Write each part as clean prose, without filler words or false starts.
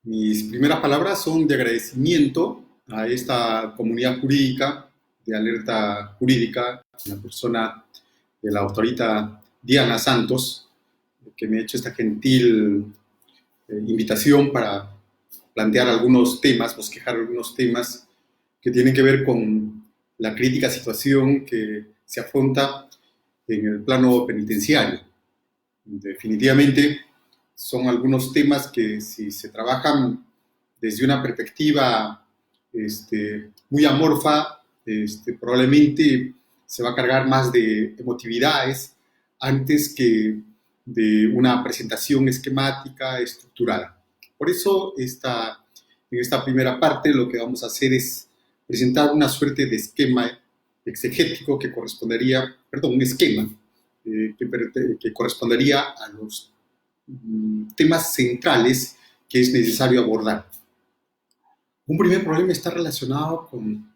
Mis primeras palabras son de agradecimiento a esta comunidad jurídica, de alerta jurídica, la persona de la autorita Diana Santos, que me ha hecho esta gentil invitación para plantear algunos temas, bosquejar algunos temas que tienen que ver con la crítica situación que se afronta en el plano penitenciario. Definitivamente son algunos temas que si se trabajan desde una perspectiva muy amorfa, probablemente se va a cargar más de emotividades antes que de una presentación esquemática, estructurada. Por eso, en esta primera parte lo que vamos a hacer es presentar una suerte de esquema exegético que correspondería, perdón, un esquema que correspondería a los temas centrales que es necesario abordar. Un primer problema está relacionado con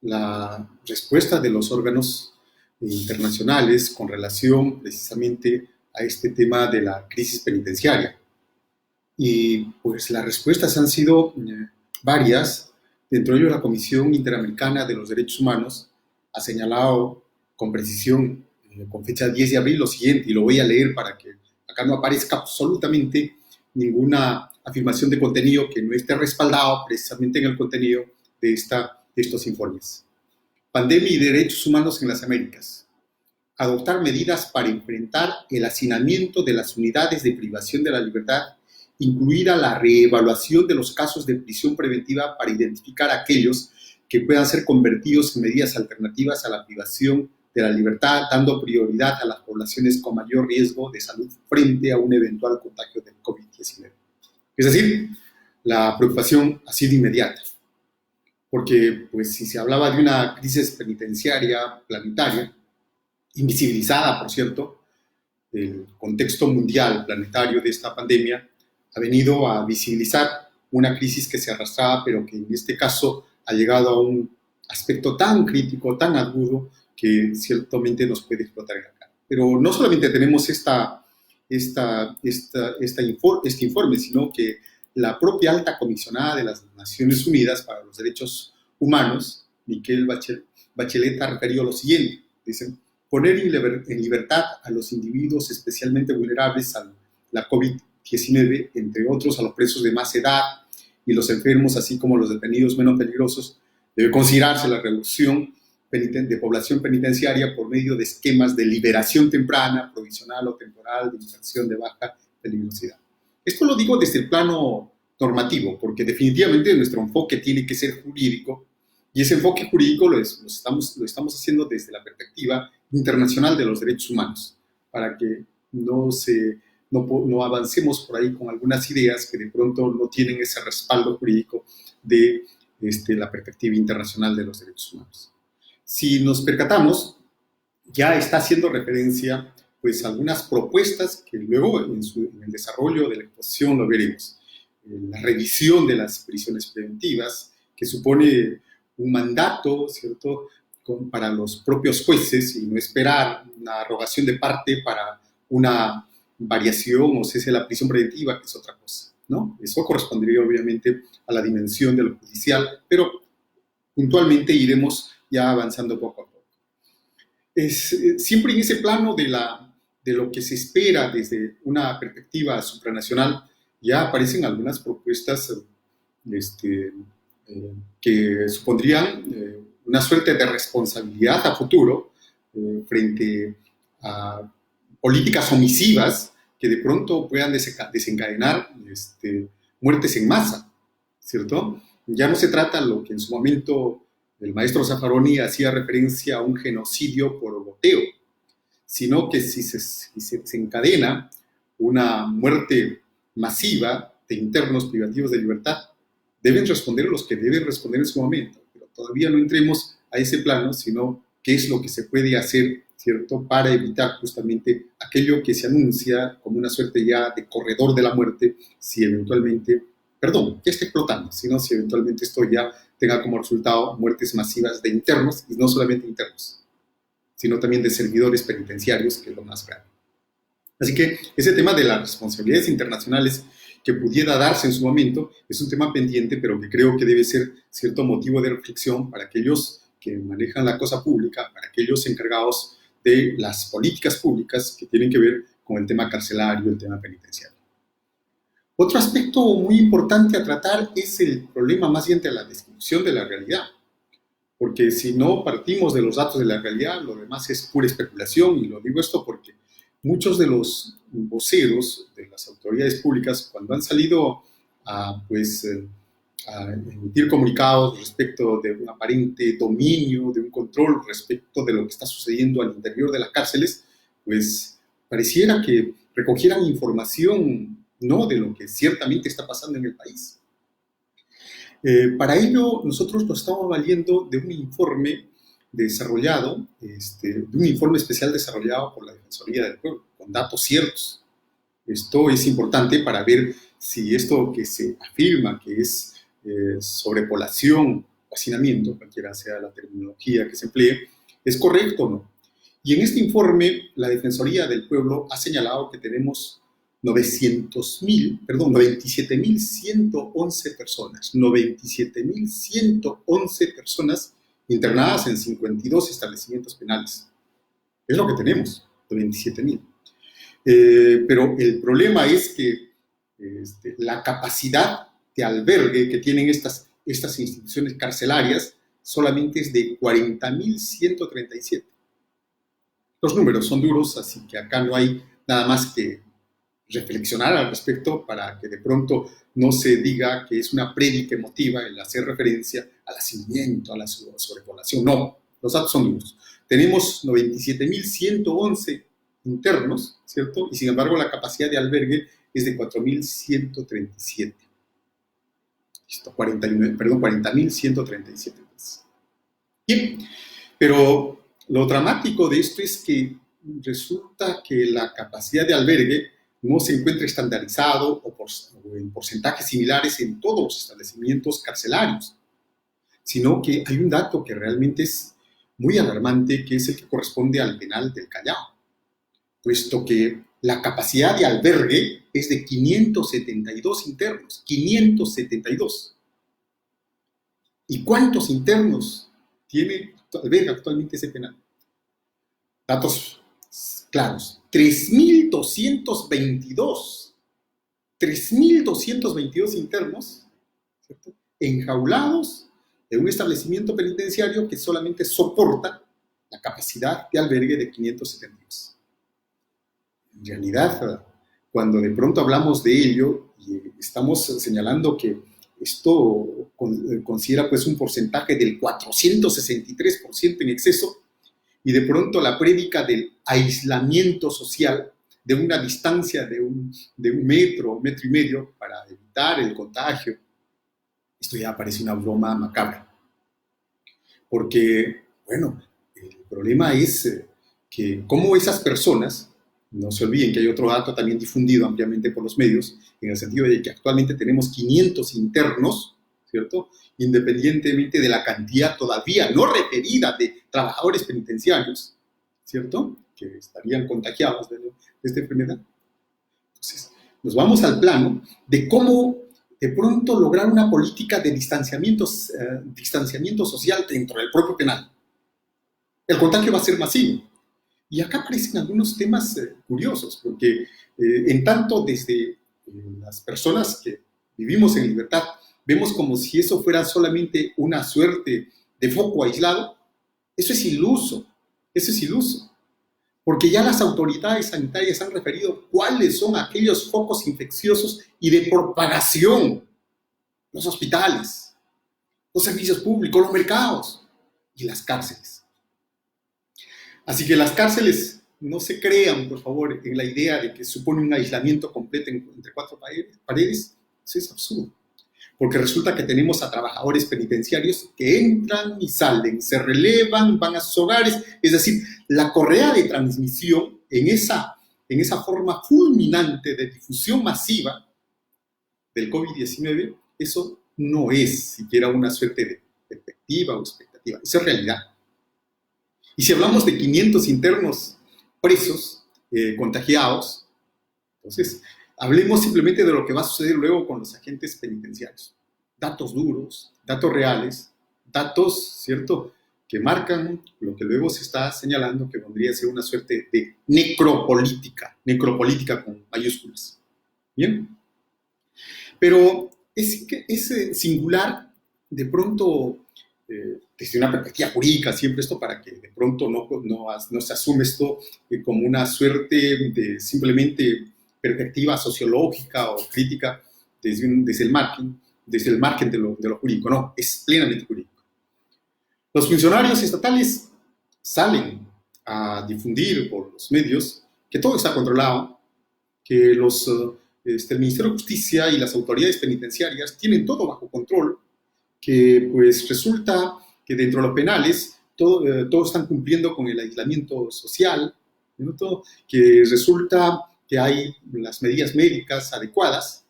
la respuesta de los órganos internacionales con relación precisamente a este tema de la crisis penitenciaria. Y pues las respuestas han sido varias. Dentro de ello, la Comisión Interamericana de los Derechos Humanos ha señalado con precisión, con fecha 10 de abril, lo siguiente, y lo voy a leer para que acá no aparezca absolutamente ninguna afirmación de contenido que no esté respaldado precisamente en el contenido de estos informes. Pandemia y derechos humanos en las Américas. Adoptar medidas para enfrentar el hacinamiento de las unidades de privación de la libertad, incluida la reevaluación de los casos de prisión preventiva para identificar aquellos que puedan ser convertidos en medidas alternativas a la privación de la libertad, dando prioridad a las poblaciones con mayor riesgo de salud frente a un eventual contagio del COVID-19. Es decir, la preocupación ha sido inmediata, porque pues, si se hablaba de una crisis penitenciaria planetaria, invisibilizada, por cierto, el contexto mundial planetario de esta pandemia ha venido a visibilizar una crisis que se arrastraba, pero que en este caso ha llegado a un aspecto tan crítico, tan agudo, que ciertamente nos puede explotar en la cara. Pero no solamente tenemos este informe, sino que la propia alta comisionada de las Naciones Unidas para los Derechos Humanos, Michelle Bachelet, ha referido lo siguiente. Dicen, poner en libertad a los individuos especialmente vulnerables a la COVID-19, entre otros a los presos de más edad y los enfermos, así como los detenidos menos peligrosos, debe considerarse la reducción de población penitenciaria por medio de esquemas de liberación temprana, provisional o temporal, de inserción de baja peligrosidad. Esto lo digo desde el plano normativo, porque definitivamente nuestro enfoque tiene que ser jurídico, y ese enfoque jurídico lo estamos haciendo desde la perspectiva internacional de los derechos humanos, para que no avancemos por ahí con algunas ideas que de pronto no tienen ese respaldo jurídico de la perspectiva internacional de los derechos humanos. Si nos percatamos, ya está haciendo referencia pues, a algunas propuestas que luego en el desarrollo de la exposición lo veremos. La revisión de las prisiones preventivas, que supone un mandato, ¿cierto?, para los propios jueces y no esperar una arrogación de parte para una variación o cese de la prisión preventiva, que es otra cosa, ¿no? Eso correspondería obviamente a la dimensión de lo judicial, pero puntualmente iremos ya avanzando poco a poco. Siempre en ese plano de lo que se espera desde una perspectiva supranacional, ya aparecen algunas propuestas que supondrían una suerte de responsabilidad a futuro frente a políticas omisivas que de pronto puedan desencadenar muertes en masa, ¿cierto? Ya no se trata lo que en su momento el maestro Zaffaroni hacía referencia a un genocidio por goteo, sino que si se encadena una muerte masiva de internos privativos de libertad, deben responder los que deben responder en su momento, pero todavía no entremos a ese plano, sino qué es lo que se puede hacer, ¿cierto?, para evitar justamente aquello que se anuncia como una suerte ya de corredor de la muerte, si eventualmente, que esté explotando, sino si eventualmente esto ya tenga como resultado muertes masivas de internos, y no solamente internos, sino también de servidores penitenciarios, que es lo más grave. Así que ese tema de las responsabilidades internacionales que pudiera darse en su momento, es un tema pendiente, pero que creo que debe ser cierto motivo de reflexión para aquellos que manejan la cosa pública, para aquellos encargados de las políticas públicas que tienen que ver con el tema carcelario, el tema penitenciario. Otro aspecto muy importante a tratar es el problema más bien de la descripción de la realidad, porque si no partimos de los datos de la realidad, lo demás es pura especulación, y lo digo esto porque muchos de los voceros de las autoridades públicas, cuando han salido a, a emitir comunicados respecto de un aparente dominio, de un control respecto de lo que está sucediendo al interior de las cárceles, pues pareciera que recogieran información no de lo que ciertamente está pasando en el país. Para ello, nosotros nos estamos valiendo de un informe desarrollado, de un informe especial desarrollado por la Defensoría del Pueblo, con datos ciertos. Esto es importante para ver si esto que se afirma que es sobrepoblación o hacinamiento, cualquiera sea la terminología que se emplee, es correcto o no. Y en este informe, la Defensoría del Pueblo ha señalado que tenemos 97.111 personas, 97.111 personas internadas en 52 establecimientos penales. Es lo que tenemos, 97.000. Pero el problema es que la capacidad de albergue que tienen estas instituciones carcelarias solamente es de 40.137. Los números son duros, así que acá no hay nada más que reflexionar al respecto para que de pronto no se diga que es una prédica emotiva el hacer referencia al hacinamiento, a la sobrepoblación. No, los datos son duros. Tenemos 97.111 internos, ¿cierto? Y sin embargo la capacidad de albergue es de 4.137. Listo, 40.137. Bien, pero lo dramático de esto es que resulta que la capacidad de albergue no se encuentra estandarizado o en porcentajes similares en todos los establecimientos carcelarios, sino que hay un dato que realmente es muy alarmante, que es el que corresponde al penal del Callao, puesto que la capacidad de albergue es de 572 internos, 572. ¿Y cuántos internos alberga actualmente ese penal? Datos claros, 3.222. 3.222 internos, ¿cierto?, enjaulados en un establecimiento penitenciario que solamente soporta la capacidad de albergue de 572. En realidad, cuando de pronto hablamos de ello y estamos señalando que esto considera pues un porcentaje del 463% en exceso, y de pronto la prédica del aislamiento social, de una distancia de un metro y medio para evitar el contagio, esto ya parece una broma macabra. Porque, bueno, el problema es que cómo esas personas, no se olviden que hay otro dato también difundido ampliamente por los medios, en el sentido de que actualmente tenemos 500 internos, ¿cierto?, independientemente de la cantidad todavía no referida de trabajadores penitenciarios, ¿cierto?, que estarían contagiados de esta enfermedad. Entonces, nos vamos al plano de cómo de pronto lograr una política de distanciamiento social dentro del propio penal. El contagio va a ser masivo. Y acá aparecen algunos temas curiosos, porque en tanto desde las personas que vivimos en libertad, vemos como si eso fuera solamente una suerte de foco aislado. Eso es iluso, porque ya las autoridades sanitarias han referido cuáles son aquellos focos infecciosos y de propagación: los hospitales, los servicios públicos, los mercados y las cárceles. Así que las cárceles no se crean, por favor, en la idea de que supone un aislamiento completo entre cuatro paredes. Eso es absurdo. Porque resulta que tenemos a trabajadores penitenciarios que entran y salen, se relevan, van a sus hogares. Es decir, la correa de transmisión en esa forma fulminante de difusión masiva del COVID-19, eso no es siquiera una suerte de perspectiva o expectativa, eso es realidad. Y si hablamos de 500 internos presos, contagiados, entonces Hablemos simplemente de lo que va a suceder luego con los agentes penitenciarios. Datos duros, datos reales, datos, ¿cierto?, que marcan lo que luego se está señalando que vendría a ser una suerte de necropolítica con mayúsculas. ¿Bien? Pero es singular, de pronto, desde una perspectiva jurídica, siempre esto para que de pronto no se asume esto como una suerte de simplemente perspectiva sociológica o crítica desde el margen de lo jurídico. No, es plenamente jurídico. Los funcionarios estatales salen a difundir por los medios que todo está controlado, que el Ministerio de Justicia y las autoridades penitenciarias tienen todo bajo control, que pues resulta que dentro de los penales todos están cumpliendo con el aislamiento social, ¿no? Que resulta que hay las medidas médicas adecuadas,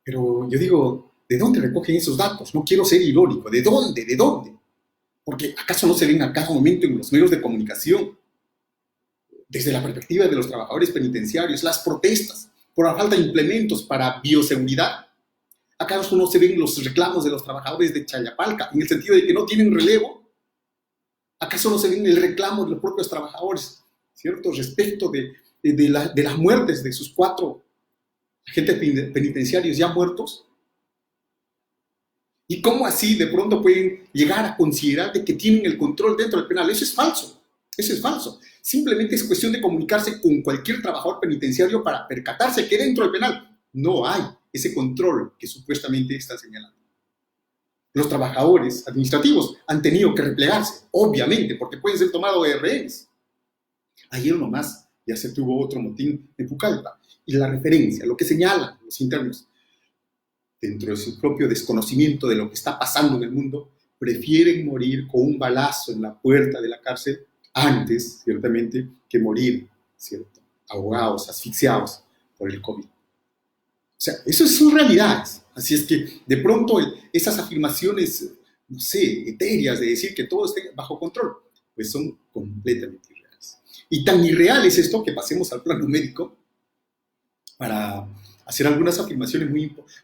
pero yo digo, ¿de dónde recogen esos datos? No quiero ser irónico, ¿de dónde? ¿De dónde? Porque ¿acaso no se ven a cada momento en los medios de comunicación, desde la perspectiva de los trabajadores penitenciarios, las protestas por la falta de implementos para bioseguridad? ¿Acaso no se ven los reclamos de los trabajadores de Chayapalca en el sentido de que no tienen relevo? ¿Acaso no se ven el reclamo de los propios trabajadores, ¿cierto?, respecto de las muertes de sus 4 agentes penitenciarios ya muertos? ¿Y cómo así de pronto pueden llegar a considerar de que tienen el control dentro del penal? Eso es falso. Eso es falso. Simplemente es cuestión de comunicarse con cualquier trabajador penitenciario para percatarse que dentro del penal no hay ese control que supuestamente está señalando. Los trabajadores administrativos han tenido que replegarse, obviamente, porque pueden ser tomados de rehenes. Ayer nomás ya se tuvo otro motín en Pucallpa. Y la referencia, lo que señalan los internos, dentro de su propio desconocimiento de lo que está pasando en el mundo, prefieren morir con un balazo en la puerta de la cárcel antes, ciertamente, que morir, ¿cierto?, ahogados, asfixiados por el COVID. O sea, eso son realidades. Así es que, de pronto, esas afirmaciones, no sé, etéreas de decir que todo esté bajo control, pues son completamente irreales. Y tan irreal es esto que pasemos al plano médico para hacer algunas afirmaciones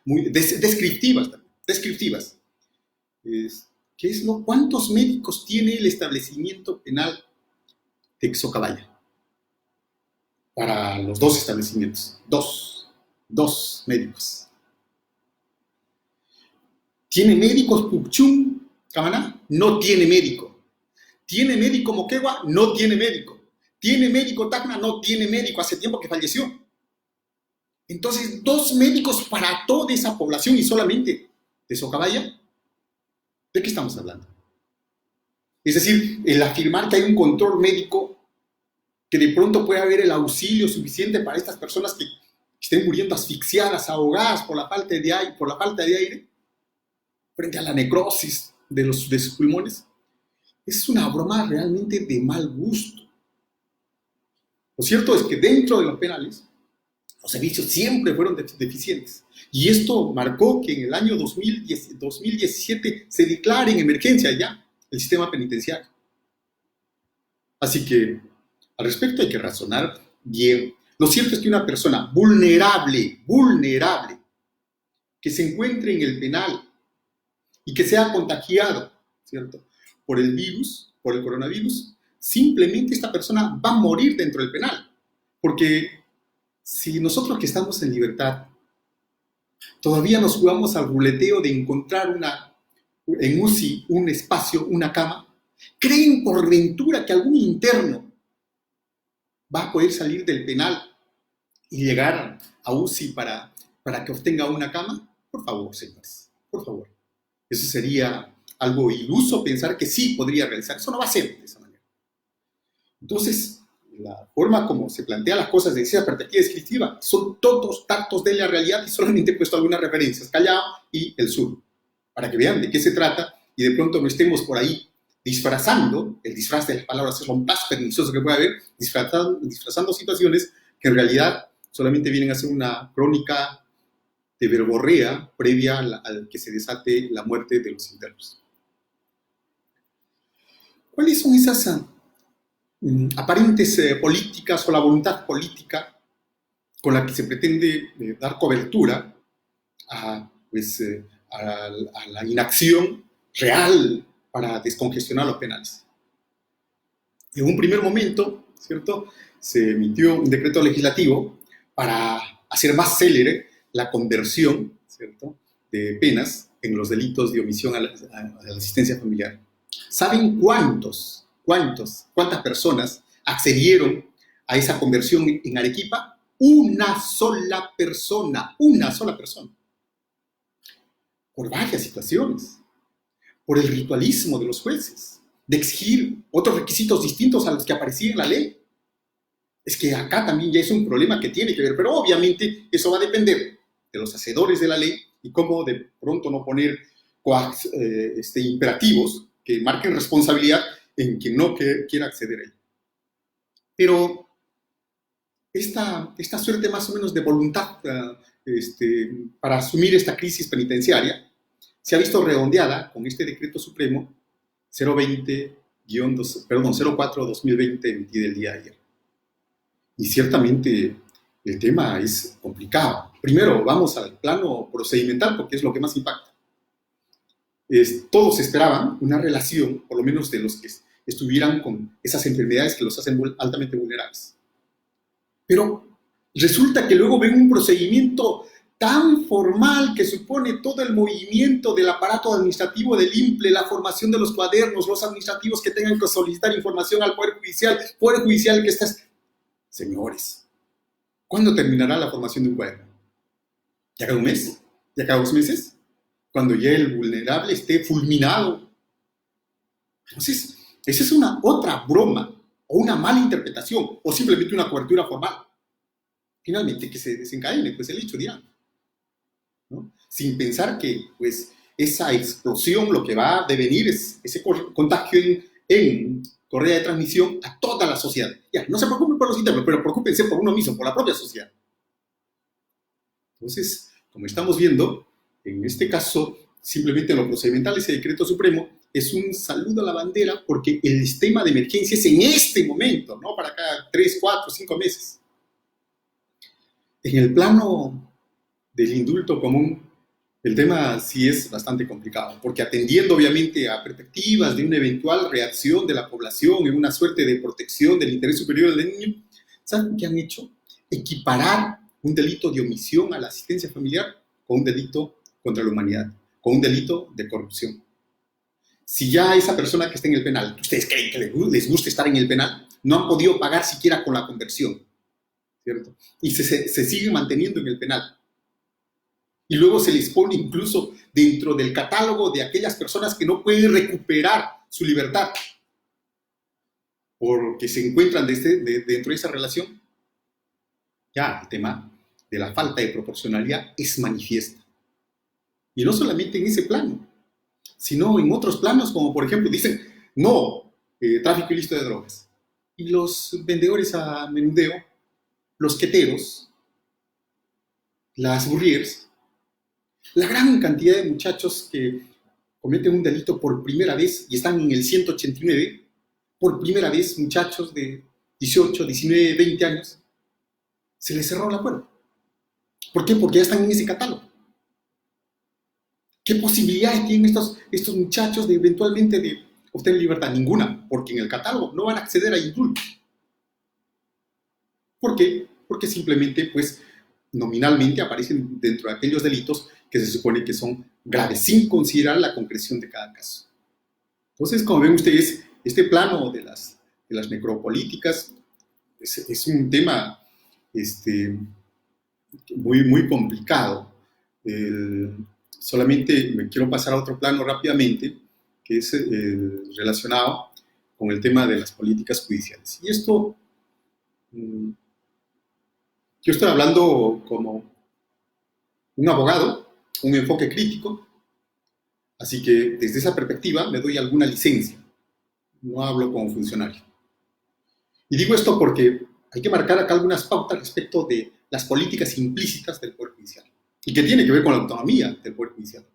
muy descriptivas. ¿Qué es ¿Cuántos médicos tiene el establecimiento penal de Xocabaya? Para los 2 establecimientos. Dos médicos. ¿Tiene médicos Puchún, Camaná? No tiene médico. ¿Tiene médico Moquegua? No tiene médico. ¿Tiene médico Tacna? No tiene médico. Hace tiempo que falleció. Entonces, 2 médicos para toda esa población y solamente de Socabaya. ¿De qué estamos hablando? Es decir, el afirmar que hay un control médico, que de pronto puede haber el auxilio suficiente para estas personas que estén muriendo asfixiadas, ahogadas por la falta de aire, frente a la necrosis de sus pulmones, es una broma realmente de mal gusto. Lo cierto es que dentro de los penales, los servicios siempre fueron deficientes. Y esto marcó que en el año 2017 se declare en emergencia ya el sistema penitenciario. Así que, al respecto hay que razonar bien. Lo cierto es que una persona vulnerable, que se encuentre en el penal y que sea contagiado, ¿cierto?, por el virus, por el coronavirus, simplemente esta persona va a morir dentro del penal. Porque si nosotros que estamos en libertad todavía nos jugamos al ruleteo de encontrar en UCI un espacio, una cama, ¿creen por ventura que algún interno va a poder salir del penal y llegar a UCI para que obtenga una cama? Por favor, señores, por favor. Eso sería algo iluso pensar que sí podría realizar. Eso no va a ser de esa manera. Entonces, la forma como se plantean las cosas desde esa perspectiva descriptiva son todos datos de la realidad y solamente he puesto algunas referencias, Callao y el sur, para que vean de qué se trata y de pronto no estemos por ahí disfrazando, el disfraz de las palabras es lo más pernicioso que puede haber, disfrazando situaciones que en realidad solamente vienen a ser una crónica de verborrea previa al que se desate la muerte de los internos. ¿Cuáles son esas aparentes políticas o la voluntad política con la que se pretende dar cobertura a, pues, a la inacción real para descongestionar los penales. En un primer momento, ¿cierto?, se emitió un decreto legislativo para hacer más célere la conversión, ¿cierto?, de penas en los delitos de omisión a la asistencia familiar. ¿Saben cuántas personas accedieron a esa conversión en Arequipa? Una sola persona. Por varias situaciones. Por el ritualismo de los jueces, de exigir otros requisitos distintos a los que aparecían en la ley. Es que acá también ya es un problema que tiene que ver, pero obviamente eso va a depender de los hacedores de la ley y cómo de pronto no poner imperativos que marquen responsabilidad en quien no quiera acceder a él. Pero esta suerte más o menos de voluntad para asumir esta crisis penitenciaria se ha visto redondeada con este decreto supremo 04-2020 emitido el día de ayer. Y ciertamente el tema es complicado. Primero, vamos al plano procedimental porque es lo que más impacta. Todos esperaban una relación, por lo menos de los que estuvieran con esas enfermedades que los hacen altamente vulnerables. Pero resulta que luego ven un procedimiento tan formal que supone todo el movimiento del aparato administrativo del INPLE, la formación de los cuadernos, los administrativos que tengan que solicitar información al Poder Judicial que está... Señores, ¿cuándo terminará la formación de un cuaderno? ¿Ya cada un mes? ¿Ya cada 2 meses? Cuando ya el vulnerable esté fulminado. Entonces, esa es una otra broma, o una mala interpretación, o simplemente una cobertura formal. Finalmente, que se desencadene, pues el hecho dirá, ¿no? Sin pensar que pues, esa explosión lo que va a devenir es ese contagio en correa de transmisión a toda la sociedad. Ya, no se preocupen por los internos, pero preocúpense por uno mismo, por la propia sociedad. Entonces, como estamos viendo, en este caso, simplemente en lo procedimental, ese decreto supremo es un saludo a la bandera porque el sistema de emergencia es en este momento, no para cada 3, 4, 5 meses. En el plano del indulto común, el tema sí es bastante complicado, porque atendiendo obviamente a perspectivas de una eventual reacción de la población en una suerte de protección del interés superior del niño, ¿saben qué han hecho? Equiparar un delito de omisión a la asistencia familiar con un delito contra la humanidad, con un delito de corrupción. Si ya esa persona que está en el penal, ¿ustedes creen que les gusta estar en el penal? No han podido pagar siquiera con la conversión, ¿cierto? Y se sigue manteniendo en el penal. Y luego se les pone incluso dentro del catálogo de aquellas personas que no pueden recuperar su libertad porque se encuentran dentro de esa relación. Ya el tema de la falta de proporcionalidad es manifiesto. Y no solamente en ese plano, sino en otros planos, como por ejemplo dicen, no, tráfico ilícito de drogas. Y los vendedores a menudeo, los queteros, las burriers, la gran cantidad de muchachos que cometen un delito por primera vez y están en el 189, por primera vez, muchachos de 18, 19, 20 años, se les cerró la puerta. ¿Por qué? Porque ya están en ese catálogo. ¿Qué posibilidades tienen estos muchachos de eventualmente de obtener libertad? Ninguna, porque en el catálogo no van a acceder a indulto. ¿Por qué? Porque simplemente, pues, nominalmente aparecen dentro de aquellos delitos que se supone que son graves, sin considerar la concreción de cada caso. Entonces, como ven ustedes, este plano de las necropolíticas es un tema muy, muy complicado. Solamente me quiero pasar a otro plano rápidamente, que es relacionado con el tema de las políticas judiciales. Y esto, yo estoy hablando como un abogado, un enfoque crítico, así que desde esa perspectiva me doy alguna licencia, no hablo como funcionario. Y digo esto porque hay que marcar acá algunas pautas respecto de las políticas implícitas del Poder Judicial y que tiene que ver con la autonomía del Poder Judicial.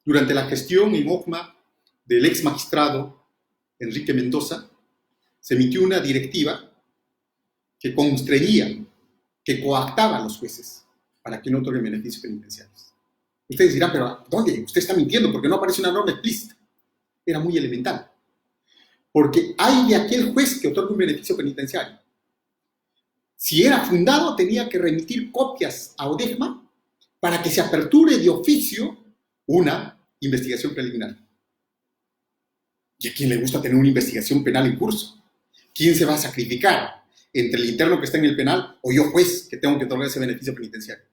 Durante la gestión en OJMA del ex magistrado Enrique Mendoza, se emitió una directiva que constreñía, que coactaba a los jueces para que no otorguen beneficios penitenciarios. Ustedes dirán, pero ¿dónde? Usted está mintiendo porque no aparece una norma explícita. Era muy elemental. Porque hay de aquel juez que otorga un beneficio penitenciario. Si era fundado, tenía que remitir copias a ODEJMA para que se aperture de oficio una investigación preliminar. ¿Y a quién le gusta tener una investigación penal en curso? ¿Quién se va a sacrificar entre el interno que está en el penal o yo, juez, que tengo que otorgar ese beneficio penitenciario?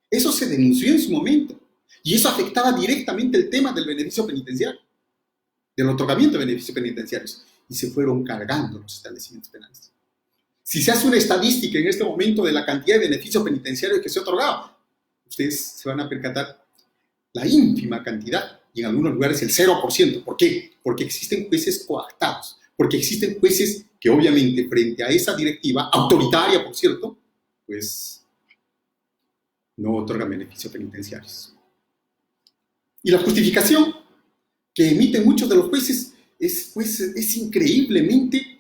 Eso se denunció en su momento y eso afectaba directamente el tema del beneficio penitenciario, del otorgamiento de beneficios penitenciarios, y se fueron cargando los establecimientos penales. Si se hace una estadística en este momento de la cantidad de beneficios penitenciarios que se ha otorgado, ustedes se van a percatar la ínfima cantidad, y en algunos lugares el 0%. ¿Por qué? Porque existen jueces coactados, porque existen jueces que obviamente frente a esa directiva, autoritaria por cierto, pues no otorgan beneficios penitenciarios. Y la justificación que emiten muchos de los jueces es increíblemente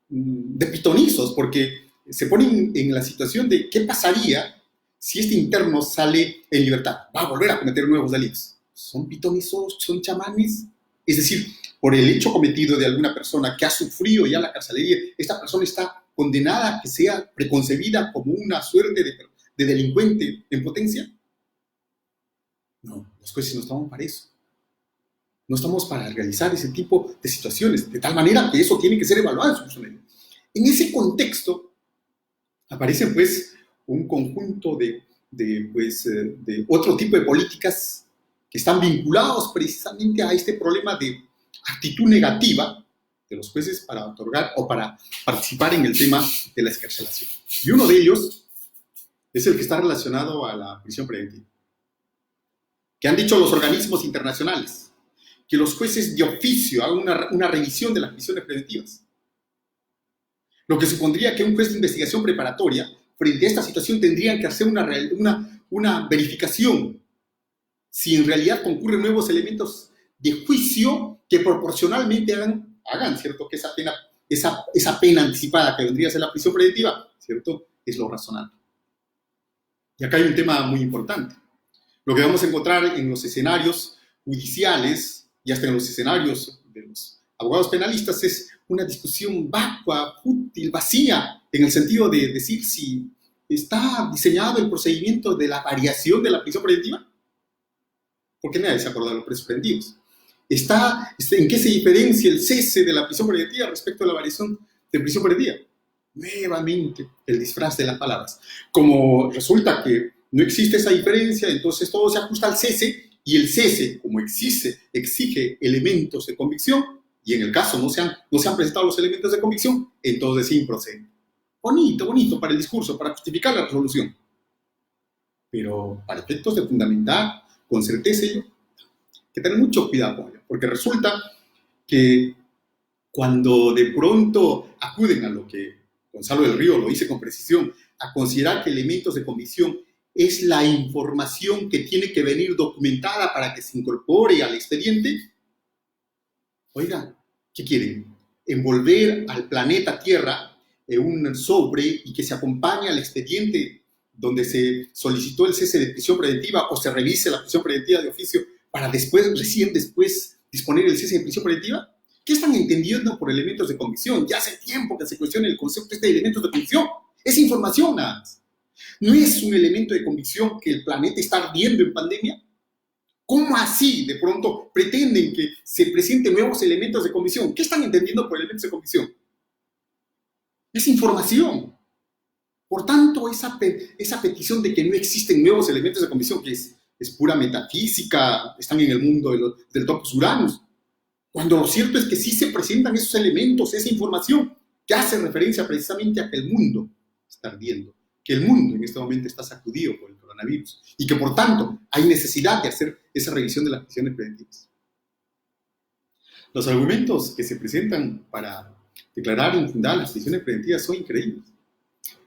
de pitonizos, porque se ponen en la situación de qué pasaría si este interno sale en libertad. Va a volver a cometer nuevos delitos. ¿Son pitonizos? ¿Son chamanes? Es decir, por el hecho cometido de alguna persona que ha sufrido ya la carcelería, esta persona está condenada a que sea preconcebida como una suerte de delincuente en potencia. No, los jueces no estamos para eso. No estamos para realizar ese tipo de situaciones, de tal manera que eso tiene que ser evaluado en su funcionamiento. En ese contexto aparecen pues un conjunto de otro tipo de políticas que están vinculados precisamente a este problema de actitud negativa de los jueces para otorgar o para participar en el tema de la excarcelación. Y uno de ellos es el que está relacionado a la prisión preventiva. ¿Qué han dicho los organismos internacionales? Que los jueces de oficio hagan una revisión de las prisiones preventivas. Lo que supondría que un juez de investigación preparatoria, frente a esta situación, tendrían que hacer una verificación si en realidad concurren nuevos elementos de juicio que proporcionalmente hagan ¿cierto? Que esa pena anticipada que vendría a ser la prisión preventiva, ¿cierto? Es lo razonable. Y acá hay un tema muy importante. Lo que vamos a encontrar en los escenarios judiciales y hasta en los escenarios de los abogados penalistas es una discusión vacua, fútil, vacía, en el sentido de decir si está diseñado el procedimiento de la variación de la prisión preventiva. Porque nadie se acuerda de los presos preventivos. ¿En qué se diferencia el cese de la prisión preventiva respecto a la variación de prisión preventiva? Nuevamente, el disfraz de las palabras. Como resulta que no existe esa diferencia, entonces todo se ajusta al cese, y el cese, como exige elementos de convicción, y en el caso no se han presentado los elementos de convicción, entonces sí procede. Bonito para el discurso, para justificar la resolución. Pero para efectos de fundamentar con certeza, hay que tener mucho cuidado con ello, porque resulta que cuando de pronto acuden a lo que Gonzalo del Río lo dice con precisión, a considerar que elementos de convicción es la información que tiene que venir documentada para que se incorpore al expediente. Oiga, ¿qué quieren? Envolver al planeta Tierra en un sobre y que se acompañe al expediente donde se solicitó el cese de prisión preventiva o se revise la prisión preventiva de oficio para recién después disponer el cese de prisión preventiva. ¿Qué están entendiendo por elementos de convicción? Ya hace tiempo que se cuestiona el concepto de elementos de convicción. Es información nada más. ¿No es un elemento de convicción que el planeta está ardiendo en pandemia? ¿Cómo así de pronto pretenden que se presenten nuevos elementos de convicción? ¿Qué están entendiendo por elementos de convicción? Es información. Por tanto, esa petición de que no existen nuevos elementos de convicción, que es pura metafísica, están en el mundo del topos uranus, cuando lo cierto es que sí se presentan esos elementos, esa información, que hace referencia precisamente a que el mundo está ardiendo, que el mundo en este momento está sacudido por el coronavirus y que por tanto hay necesidad de hacer esa revisión de las prisiones preventivas. Los argumentos que se presentan para declarar infundadas las prisiones preventivas son increíbles,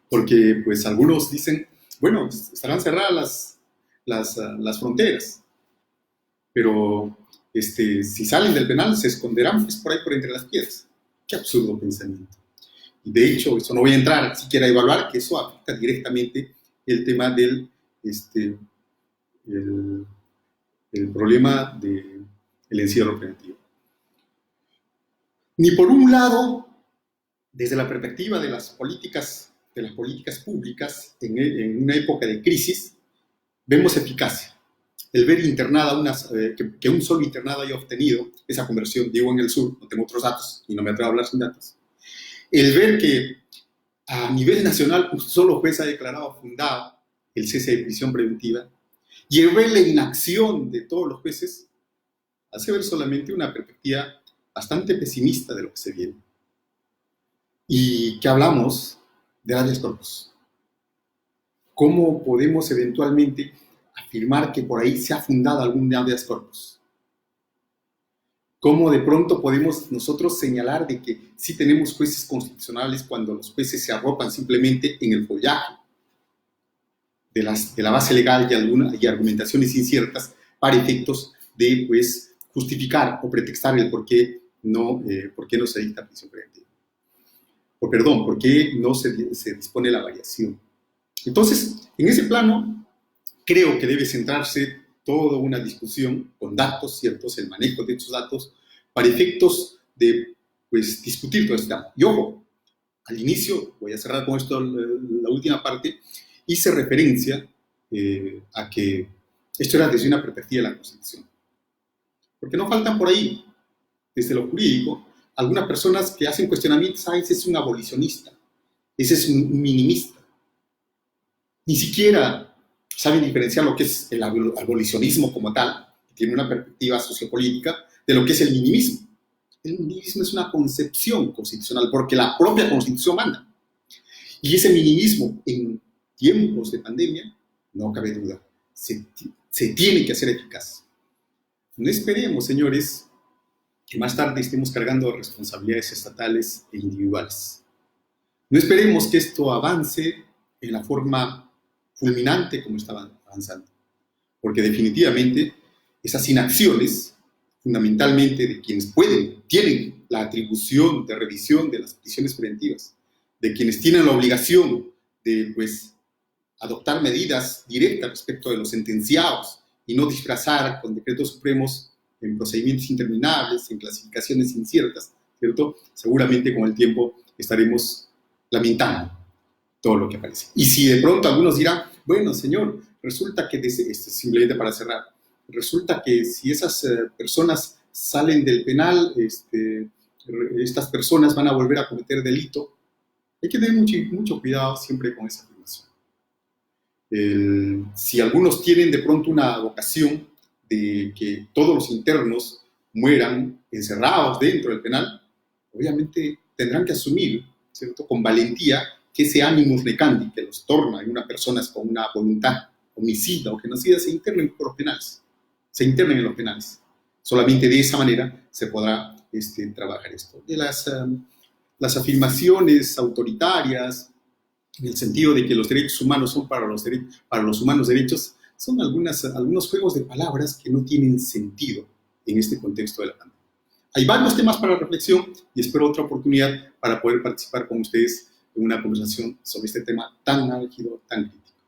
porque pues algunos dicen, bueno, estarán cerradas las fronteras, pero si salen del penal se esconderán pues, por ahí por entre las piedras. Qué absurdo pensamiento. Y de hecho, eso no voy a entrar siquiera a evaluar, que eso afecta directamente el tema del el problema del encierro preventivo. Ni por un lado, desde la perspectiva de las políticas públicas en una época de crisis, vemos eficacia. El ver internada que un solo internado haya obtenido esa conversión, digo en el sur, no tengo otros datos y no me atrevo a hablar sin datos. El ver que a nivel nacional un solo juez ha declarado fundado el cese de prisión preventiva y el ver la inacción de todos los jueces hace ver solamente una perspectiva bastante pesimista de lo que se viene. Y que hablamos de habeas corpus. ¿Cómo podemos eventualmente afirmar que por ahí se ha fundado algún habeas corpus? ¿Cómo de pronto podemos nosotros señalar de que sí tenemos jueces constitucionales cuando los jueces se arropan simplemente en el follaje de la base legal y argumentaciones inciertas para efectos de pues, justificar o pretextar el por qué no se dicta prisión preventiva? ¿Por qué no se dispone la variación? Entonces, en ese plano, creo que debe centrarse toda una discusión con datos ciertos, el manejo de estos datos, para efectos de pues, discutir todo esto. Y ojo, al inicio, voy a cerrar con esto la última parte, hice referencia a que esto era desde una perspectiva de la Constitución. Porque no faltan por ahí, desde lo jurídico, algunas personas que hacen cuestionamientos, ese es un abolicionista, ese es un minimista. Ni siquiera saben diferenciar lo que es el abolicionismo como tal, que tiene una perspectiva sociopolítica, de lo que es el minimismo. El minimismo es una concepción constitucional, porque la propia Constitución manda. Y ese minimismo en tiempos de pandemia, no cabe duda, se tiene que hacer eficaz. No esperemos, señores, que más tarde estemos cargando responsabilidades estatales e individuales. No esperemos que esto avance en la forma fulminante como estaba avanzando, porque definitivamente esas inacciones, fundamentalmente de quienes tienen la atribución de revisión de las prisiones preventivas, de quienes tienen la obligación de pues, adoptar medidas directas respecto de los sentenciados y no disfrazar con decretos supremos en procedimientos interminables, en clasificaciones inciertas, ¿cierto? Seguramente con el tiempo estaremos lamentando todo lo que aparece. Y si de pronto algunos dirán, bueno, señor, resulta que, simplemente para cerrar, resulta que si esas personas salen del penal, estas personas van a volver a cometer delito. Hay que tener mucho cuidado siempre con esa afirmación. Si algunos tienen de pronto una vocación de que todos los internos mueran encerrados dentro del penal, obviamente tendrán que asumir, ¿cierto?, con valentía que ese animus recandi que los torna en una persona con una voluntad homicida o genocida se internen en los penales. Solamente de esa manera se podrá trabajar esto. De las afirmaciones autoritarias, en el sentido de que los derechos humanos son para los humanos derechos, son algunos juegos de palabras que no tienen sentido en este contexto de la pandemia. Hay varios temas para reflexión y espero otra oportunidad para poder participar con ustedes en una conversación sobre este tema tan álgido, tan crítico.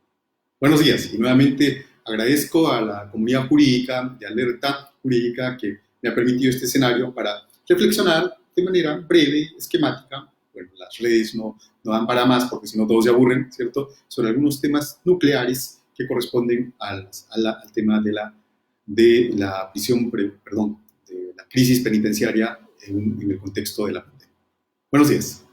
Buenos días y nuevamente agradezco a la comunidad jurídica, de Alerta Jurídica, que me ha permitido este escenario para reflexionar de manera breve, esquemática. Bueno, las redes no dan para más porque si no todos se aburren, ¿cierto?, sobre algunos temas nucleares que corresponden al tema de la crisis penitenciaria en el contexto de la pandemia. Buenos días.